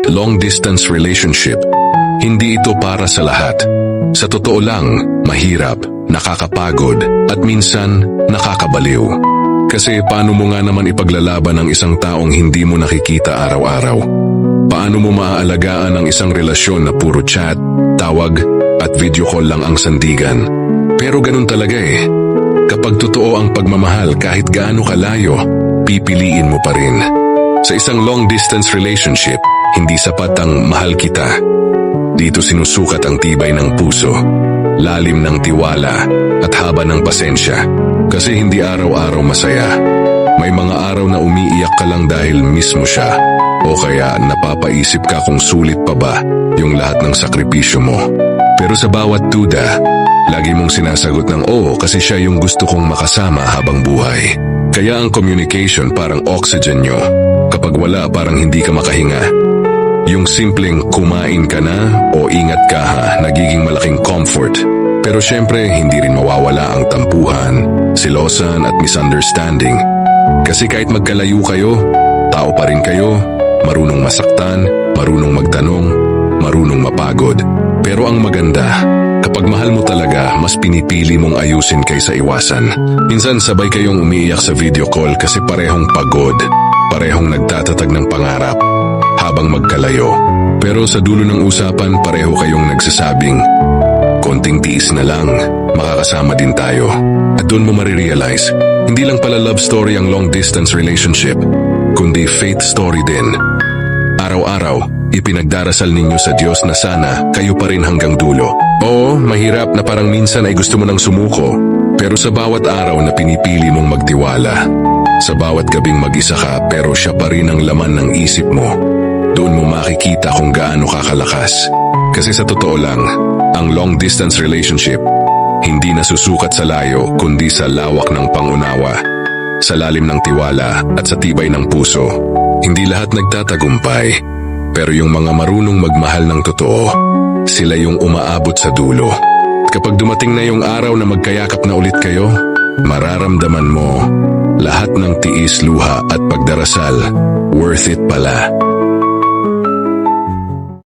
long-distance relationship, hindi ito para sa lahat. Sa totoo lang, mahirap, nakakapagod, at minsan nakakabaliw. Kasi paano mo nga naman ipaglalaban ang isang taong hindi mo nakikita araw-araw? Paano mo maaalagaan ang isang relasyon na puro chat, tawag, at video call lang ang sandigan? Pero ganun talaga eh. Kapag totoo ang pagmamahal kahit gaano kalayo, pipiliin mo pa rin. Sa isang long-distance relationship, hindi sapat ang mahal kita. Dito sinusukat ang tibay ng puso, lalim ng tiwala, at haba ng pasensya. Kasi hindi araw-araw masaya. May mga araw na umiiyak ka lang dahil mismo siya. O kaya napapaisip ka kung sulit pa ba yung lahat ng sakripisyo mo. Pero sa bawat duda, lagi mong sinasagot ng oo kasi siya yung gusto kong makasama habang buhay. Kaya ang communication parang oxygen nyo. Kapag wala, parang hindi ka makahinga. Yung simpleng kumain ka na o ingat ka ha, nagiging malaking comfort. Pero syempre, hindi rin mawawala ang tampuhan, silosan at misunderstanding. Kasi kahit magkalayo kayo, tao pa rin kayo, marunong masaktan, marunong magtanong, marunong mapagod. Pero ang maganda, kapag mahal mo talaga, mas pinipili mong ayusin kaysa iwasan. Minsan sabay kayong umiiyak sa video call kasi parehong pagod, parehong nagtatatag ng pangarap habang magkalayo. Pero sa dulo ng usapan, pareho kayong nagsasabing, konting tiis na lang, makakasama din tayo. At doon mo marirealize, hindi lang pala love story ang long-distance relationship, kundi faith story din. Araw-araw, ipinagdarasal ninyo sa Diyos na sana kayo pa rin hanggang dulo. Oo, mahirap na parang minsan ay gusto mo nang sumuko, pero sa bawat araw na pinipili mong magtiwala, sa bawat gabing mag-isa ka pero siya pa rin ang laman ng isip mo, doon mo makikita kung gaano kakalakas. Kasi sa totoo lang, ang long-distance relationship, hindi nasusukat sa layo kundi sa lawak ng pangunawa, sa lalim ng tiwala at sa tibay ng puso. Hindi lahat nagtatagumpay, pero yung mga marunong magmahal ng totoo, sila yung umaabot sa dulo. Kapag dumating na yung araw na magkayakap na ulit kayo, mararamdaman mo lahat ng tiis, luha at pagdarasal, worth it pala.